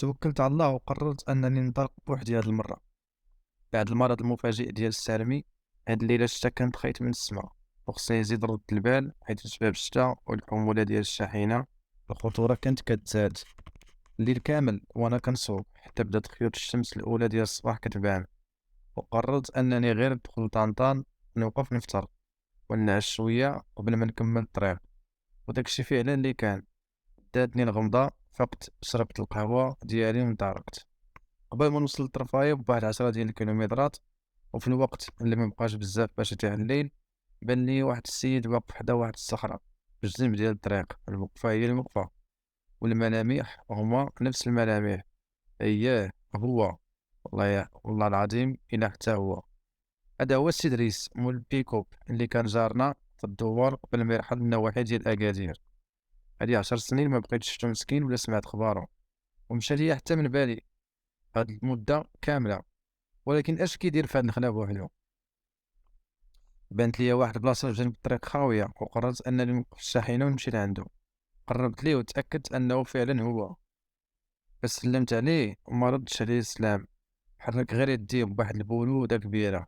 توكلت على الله وقررت انني ننطلق بوحدي هاد المره بعد المرض المفاجئ ديال السالمي. هاد الليله الشتا كانت خايت من السماء، وخصني نزيد نرد البال حيت سباب الشتا والحموله ديال الشاحنه الخطوره كانت كتزاد. الليل كامل وانا كنصوب حتى بدات خيوط الشمس الاولى ديال الصباح كتبان، وقررت انني غير ندخل طنطان، نوقف نفطر ونعس شويه قبل ما نكمل الطريق. وداكشي فعلا اللي كان. داتني الغمضه، فقت شربت القهوه ديالي وانطلقت قبل ما نوصل للطرفاية بواحد 10 ديال الكيلومترات. وفي الوقت اللي مبقاش بزاف باش تاع الليل، بان لي واحد السيد واقف حدا واحد الصخرة بالجنب ديال الطريق. الوقفة هي الموقفة، والملامح هما نفس الملامح. اييه هو، والله العظيم إلا حتى هو. هذا هو السي دريس مول البيكوب اللي كان جارنا في الدوار قبل ما يرحل من النواحي ديال اكادير. هادي 10 سنين ما بقيتش شفتو مسكين ولا سمعت خبارو، ومشى ليا حتى من بالي هاد المدة كاملة. ولكن اش كيدير في هاد الخلا بوحدو؟ بانت ليا واحد البلاصه بجنب الطريق خاويه، وقررت انني نوقف الشاحنه ونمشي لعندو. قربت ليه وتاكدت انه فعلا هو، بس سلمت عليه وما ردش عليه السلام. حرك غير يديه بواحد البولوده كبيره.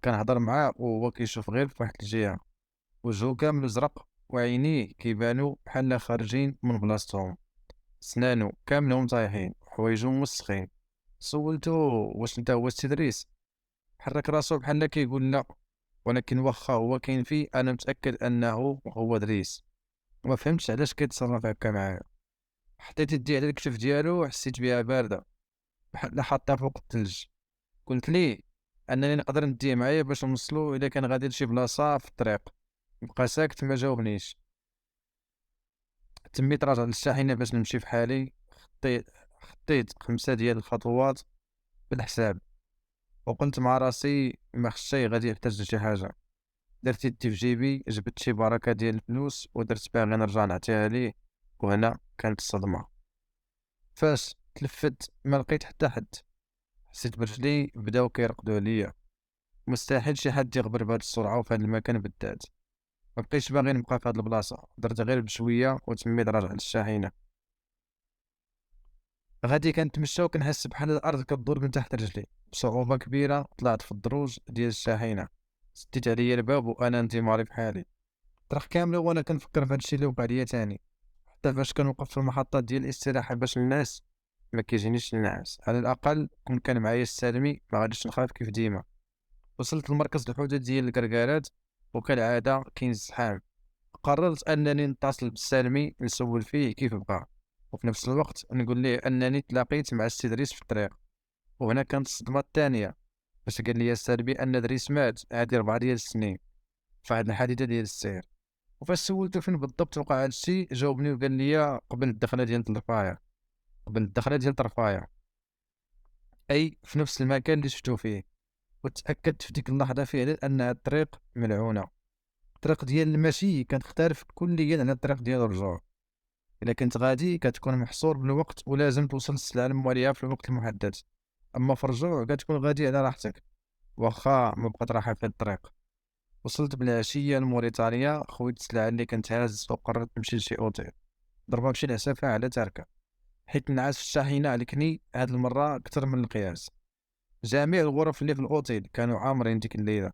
كنهضر معاه وهو كيشوف غير في واحد الجهه، وجهو كامل زرق، وعينيه كيبانو بحال خارجين من بلاصتهم. سنانو كاملهم طايحين وحوايجو موسخين. سولتو واش انت هو السي دريس؟ حرك راسو بحال كيقول لا، ولكن واخا هو كاين فيه انا متاكد انه هو دريس. ما فهمتش علاش كيتصرف هكا معايا. حطيت يدي على الكتف ديالو وحسيت بها بارده بحال حاطها فوق الثلج. قلت ليه انني نقدر نديه معايا باش نوصلو الا كان غادي لشي بلاصه في الطريق. بقى ساكت ما جاوبنيش. تميت راجع للشاحنه باش نمشي في حالي. خطيت 5 ديال الخطوات بالحساب، وقلت مع راسي ما خشي غادي يحتاج لشي حاجه. درت يدي في جيبي، جبت شي بركة ديال الفلوس ودرت باغي نرجع نعطيها ليه. وهنا كانت الصدمة. فاش تلفت ما لقيت حتى حد. حسيت برجلي بداو كيرقدوا عليا. مستحيل شي حد يغبر بهاد السرعة وفي هاد المكان بالذات. ما بقيتش باغي نبقى في هاد البلاصة، درت غير بشوية وتميت راجع للشاحنة. غادي كنتمشى وكنحس بحال الارض كدور من تحت رجلي. بصعوبة كبيرة طلعت في الدروج ديال الشاحنة، سديت عليا الباب وانا انتماري بحالي. الطريق كاملة وانا كنفكر في هادشي اللي وقع ليا تاني. حتى فاش كنوقف في المحطات ديال الاستراحة باش الناس ما كيجينيش النعاس، على الأقل كان معايا السالمي ما غاديش نخاف كيف ديما. وصلت لمركز الحدود ديال الكركارات، وكالعادة كاين الزحام. قررت أنني نتصل بالسالمي نسول فيه كيف بقى، وفي نفس الوقت نقول ليه أنني تلاقيت مع السي دريس في الطريق. وهنا كانت الصدمة الثانية، باش قال لي السالمي أن دريس مات هادي 4 ديال السنين في واحد الحادثة ديال السير. وفاش سولتو فين بالضبط وقع هادشي، جاوبني وقال لي قبل الدخله ديال طرفايه، اي في نفس المكان اللي شفتو فيه. وتاكدت في ديك اللحظه فعلا ان الطريق ملعونه. الطريق ديال المشي كتختلف كليا على الطريق ديال الرجوع. الا كنت غادي كتكون محصور بالوقت ولازم توصل للسلعه المواليه في الوقت المحدد. اما في الرجوع كتكون غادي على راحتك، واخا ما بقات راحه في الطريق. وصلت بالعشيه لموريتانيا، خويت السلعه اللي كنت هاز وقررت نمشي لشي اوتيل. ضربة بشي العسافة على تاركة، حيت النعاس في الشاحنة علقني هاد المرة أكتر من القياس. جميع الغرف اللي في الأوتيل كانوا عامرين ديك الليلة.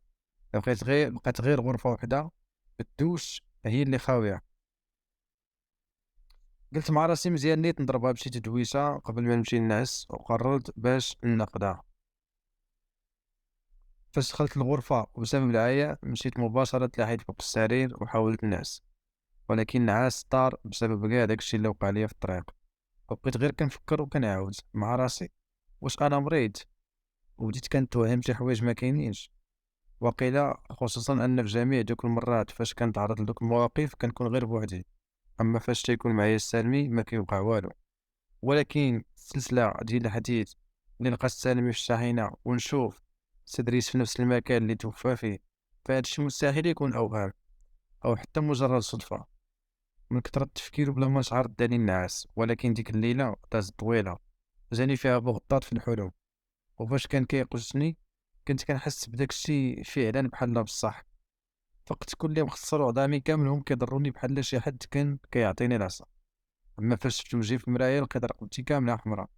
بقات غير غرفة وحدة بالدوش هي اللي خاوية. قلت مع راسي مزيان نيت نضربها بشي تدويشة قبل ما نمشي ننعس، وقررت باش نقدها. فاش دخلت الغرفة وبسبب العيا مشيت مباشرة تلاحيت فوق السرير وحاولت نعس، ولكن النعاس طار بسبب كاع داكشي اللي وقع ليا في الطريق. وبقيت غير كنفكر وكنعاود مع راسي، واش انا مريض وبديت كنتوهم شي حوايج ما كاينينش. وقيلا خصوصا ان في جميع دوك المرات فاش كنتعرض لدوك المواقف كنكون غير بوحدي، اما فاش تيكون معايا السالمي ما كيوقع والو. ولكن السلسله ديال الحديث اللي لقى السالمي في الشاحنه ونشوف تدريس في نفس المكان اللي توفى فيه، فهادشي مستحيل يكون اوهام او حتى مجرد صدفه. من كثرة التفكير بلا ما نشعر داني النعاس. ولكن ديك الليلة دازت طويلة، جاني فيها بغطات في الحلم. وفاش كان كيقصني كنت كنحس بداك الشي فعلا بحال بصح. فقت كل يوم مخسر وعظامي كاملهم كيضروني بحال شي حد كان كيعطيني العصا. اما فاش شفت وجهي في المرايه لقيت رقبتي كامله حمراء.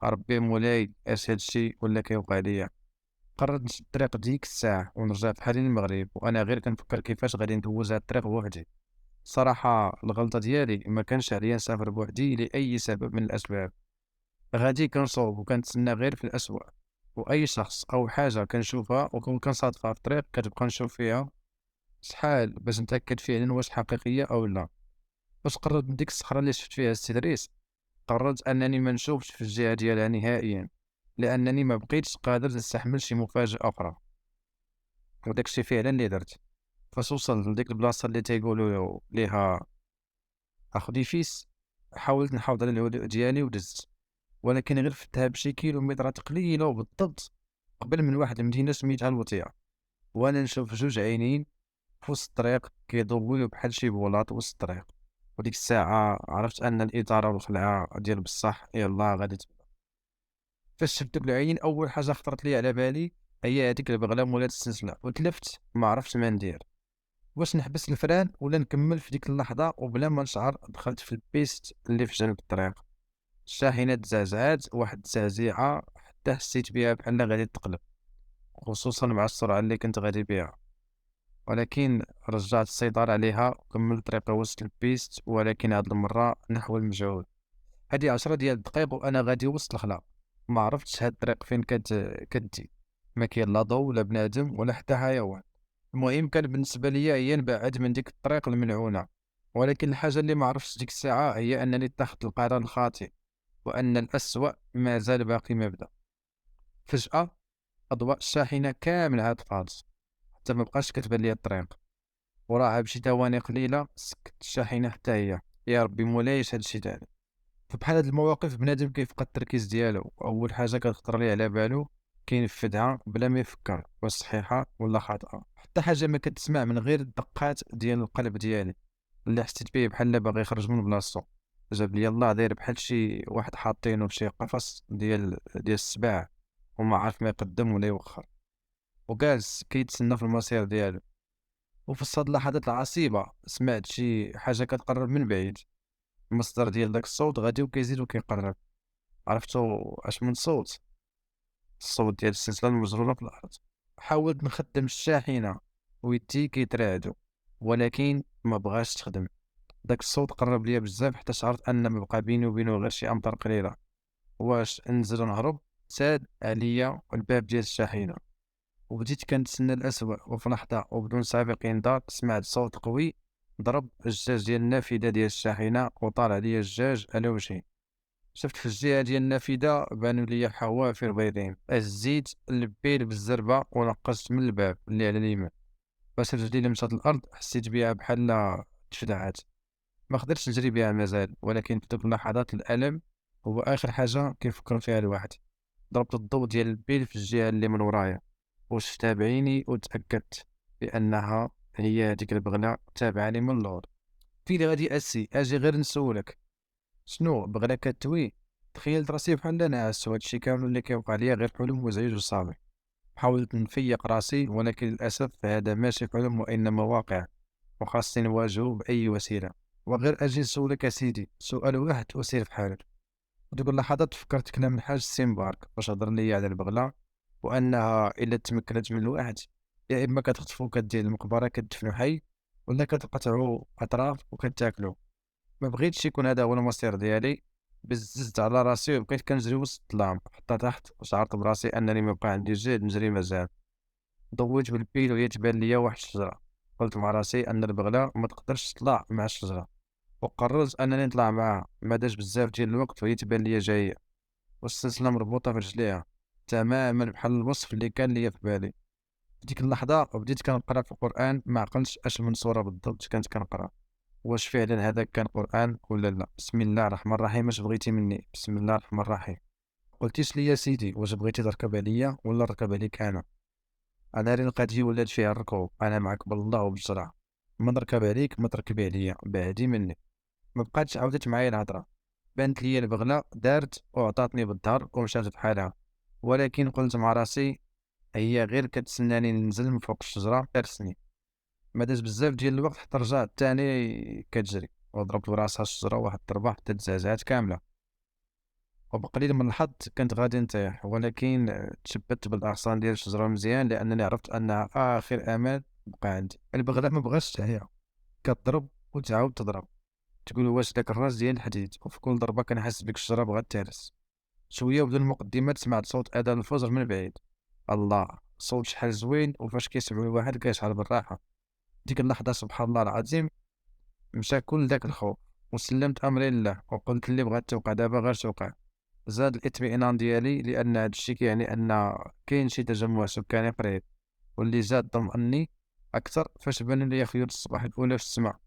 ربي مولاي اش هادشي ولا كيوقع ليا. قررت نشد الطريق ديك الساعه ونرجع بحالي للمغرب وانا غير كنفكر كيفاش غادي ندوز هاد الطريق بوحدي. صراحه الغلطه ديالي ما كانش عليا نسافر بوحدي لاي سبب من الاسباب. غادي كنصوب وكنتسنى غير في الأسوأ، وأي شخص أو حاجة كنشوفها كنصادفها في الطريق كتبقى نشوف فيها شحال باش نتأكد فعلا واش حقيقية أو لا. فاش قررت من ديك الصخرة اللي شفت فيها السي دريس قررت أنني ما نشوفش في الجهة ديالها نهائيا، لأنني ما بقيتش قادر نستحمل شي مفاجأة أخرى. وداك الشي فعلا اللي درت. فاش وصلت لديك البلاصة اللي تيقولوا ليها أخدي فيس، حاولت نحافظ على الهدوء ديالي ودزت، ولكن غير فتها بشي كيلومترات قليلة وبالضبط قبل من واحد المدينة سميتها الوطية، وأنا نشوف جوج عينين في وسط الطريق كيضويو بحال شي بولاط وسط الطريق. وديك الساعة عرفت أن الإثارة والخلعة ديال بصح يلاه غادي تبدا. فاش شفت دوك العينين أول حاجة خطرت لي على بالي هي هاديك البغلة مولات السلسلة، وتلفت ما عرفتش ما ندير، واش نحبس الفران ولا نكمل. في ديك اللحظة وبلا ما نشعر دخلت في البيست اللي في جنب الطريق. الشاحنة تزعزعات واحد التزعزيعة حتى حسيت بها بحال غادي تقلب، خصوصا مع السرعة اللي كنت غادي بها. ولكن رجعت السيطرة عليها وكملت طريقي وسط البيست، ولكن هاد المرة نحو المجهول. هادي 10 ديال الدقايق وأنا غادي وسط الخلا. ما عرفتش هاد الطريق فين كتجي، ما كاين لا ضو لا بنادم ولا حتى حيوان. المهم كان بالنسبة ليا هي نبعد من ديك الطريق الملعونة. ولكن الحاجة اللي ما عرفتش ديك الساعة هي أنني اتخذت القرار الخاطئ، وأن الأسوأ ما زال باقي مبدأ. فجأة أضواء الشاحنة كاملة طفات حتى ما بقاش كتبان ليا الطريق، وراها بشي ثواني قليلة سكت الشاحنة حتى هي. يا ربي مولاي اش هادشي تاني. فبحال هاد المواقف بنادم كيفقد التركيز ديالو، وأول حاجة كتخطر ليه على بالو كينفذها بلا ما يفكر واش صحيحة ولا خاطئة. حتى حاجة ما كتسمع من غير الدقات ديال القلب ديالي اللي حسيت بيه بحال باغي يخرج من بلاصتو. جاب لي الله داير بحال شي واحد حاطينو فشي قفص ديال السباع، وما عارف ما يقدم ولا يوخر، وجالس كيتسنى في المصير ديالو. وفي وسط هاد اللحظات العصيبة سمعت شي حاجة كتقرب من بعيد. المصدر ديال داك الصوت غادي وكيزيد وكيقرب. عرفتو اش من صوت؟ الصوت ديال السلسلة المجرورة في الأرض. حاولت نخدم الشاحنة ويدي كيترعدو، ولكن ما بغاش تخدم. داك الصوت قرب ليا بزاف حتى شعرت ان ما بقى بيني وبينه غير شي امتار قليله. واش ننزل ونهرب؟ ساد عليا الباب ديال الشاحنه، وبديت كنتسنى الأسوأ. وفي لحظه وبدون سابق انذار سمعت صوت قوي ضرب الزجاج ديال النافذه ديال الشاحنه، وطال عليا الزجاج على وجهي. شفت في الجهه ديال النافذه بانوا ليا حوافر بيضين. هزيت اللبيل بالزربه ونقصت من الباب اللي على اليمين. فاش رجلي لمست الارض حسيت بها بحال تفدعات. ما قدرتش نجري بها مازال، ولكن في دوك لحظات الألم هو آخر حاجة كيفكر فيها الواحد. ضربت الضوء ديال البيل في الجهة اللي من ورايا وشفتها بعيني وتأكدت بأنها هي هاديك البغلة تابعة لي من اللور. فين غادي أجي غير نسولك شنو بغلة كتوي؟ تخيلت راسي بحال ناعس، وهادشي كامل اللي كيوقع ليا غير حلم مزعج وصعب. حاولت نفيق راسي ولكن للأسف هذا ماشي حلم وإنما واقع، وخاصني نواجهو بأي وسيلة. وغير أجي نسولك سيدي سؤال واحد وسير في حالك. وديك اللحظات فكرت كلام الحاج سيمبارك باش هضر ليا على البغلة، وأنها إلا تمكنت من الواحد يا إما كتخطفو كدير المقبرة كتدفنو حي، ولا كتقطعو أطراف وكتاكلو. ما بغيتش يكون هذا هو المصير ديالي. بززت على راسي وبقيت كنجري وسط الظلام حتى تحت، وشعرت براسي أنني مبقى عندي جهد نجري مازال. ضويت بالبيل وهي تبان ليا واحد الشجرة. قلت مع راسي أن البغلة ما تقدرش تطلع مع الشجرة، وقررت أنني نطلع معاها. ما داش بزاف ديال الوقت وهي تبان ليا جاية، والسلسلة مربوطة في رجليها تماما بحال الوصف اللي كان ليا في بالي. في ديك اللحظة بديت كنقرا في القرآن، ما عقلتش اش من سورة بالضبط كنت كنقرا، واش فعلا هذاك كان قرآن ولا لا. بسم الله الرحمن الرحيم، اش بغيتي مني؟ بسم الله الرحمن الرحيم. قلتيش لي يا سيدي واش بغيتي تركب عليا ولا نركب عليك انا راه القضية ولات فيها الركوب، انا معاك بالله وبالشرع. ما نركب عليك ما تركبي عليا، بعدي مني. ما بقاتش عاودت معايا الهضره. بانت لي البغله دارت وعطاتني بالظهر ومشات بحالها. ولكن قلت مع راسي هي غير كتسناني ننزل من فوق الشجره ترسني. ما داز بزاف ديال الوقت حتى رجعت تاني كتجري. وضربت براسها الشجرة واحد الضربة حتى تزعزعت كاملة. وبقليل من الحظ كانت غادي نطيح، ولكن تشبثت بالأغصان ديال الشجرة مزيان، لأنني عرفت أنها آخر أمان بقى عندي. البغلة ما بغاش تعيا، كتضرب وتعاود تضرب، تقول واش داك الراس ديال الحديد، وفي كل ضربة كنحس بك الشجرة بغات تهرس. شوية وبدون مقدمات سمعت صوت أذان الفجر من بعيد. الله، صوت شحال زوين، وفاش كيسمعو الواحد كيشعر بالراحة. ديك اللحظة سبحان الله العظيم مشى كل داك الخوف، وسلمت أمري لله وقلت اللي بغات توقع دابا غير توقع. زاد الاطمئنان ديالي لأن هادشي كيعني أن كاين شي تجمع سكاني قريب، واللي زاد طمأني أكثر فاش بان ليا خيوط الصباح الأولى في السما،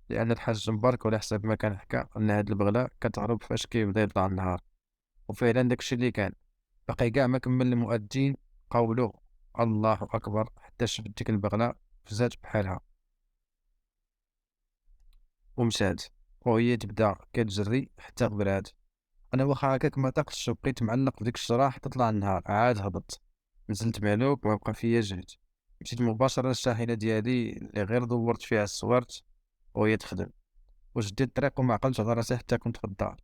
لأن الحاج مبارك على حسب ما كان حكى أن هاد البغلة كتهرب فاش كيبدا يطلع النهار. وفعلا داكشي اللي كان. باقي كاع ما كمل المؤذن قولو الله أكبر حتى شفت ديك البغلة فزات بحالها ومشات، وهي تبدا كتجري حتى غبرات. أنا واخا هكاك ما طاقتش، وبقيت معلق في ديك الشجرة حتى طلع النهار. عاد هبطت، نزلت مهلوك وما بقى فيا جهد. مشيت مباشرة للشاحنة ديالي اللي غير دورت فيها السوارت وهي تخدم، وشديت الطريق وما عقلتش على راسي حتى كنت في الدار.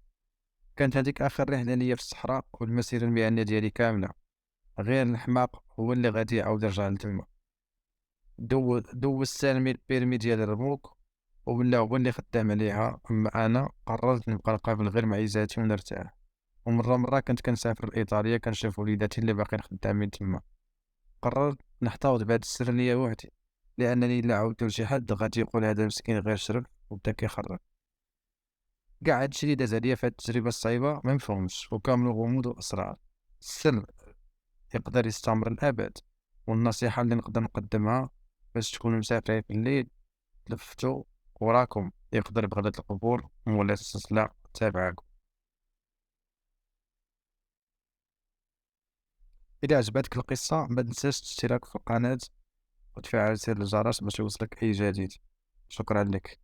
كانت هذيك آخر رحلة ليا في الصحراء، والمسيرة المهنية ديالي كاملة. غير الحماق هو اللي غادي يعاود يرجع لتما. دوز سالمي البيرمي ديال الرموك، ولا هو اللي خدام عليها. أما أنا قررت نبقى نقابل غير معيزاتي ونرتاح. ومرة كنت كنسافر لإيطاليا كنشوف وليداتي اللي باقيين خدامين تما. قررت نحتفظ بهاد السر ليا وحدي، لأنني إلا عاودتو لشي حد غادي يقول هذا مسكين غير شرب وبدا كيخرب. كاع هادشي اللي داز عليا في هاد التجربة الصعيبة ما مفهومش، وكامل غموض وأسرار. السر يقدر يستمر للأبد، والنصيحة اللي نقدر نقدمها باش تكونوا مسافرين في الليل لفتو وراكم يقدر بغلة القبور ولا السلسلة تابعاكم. إذا عجبتك القصة ما تنساش الاشتراك في القناة وتفعل زر الجرس باش يوصلك أي جديد. شكرا لك.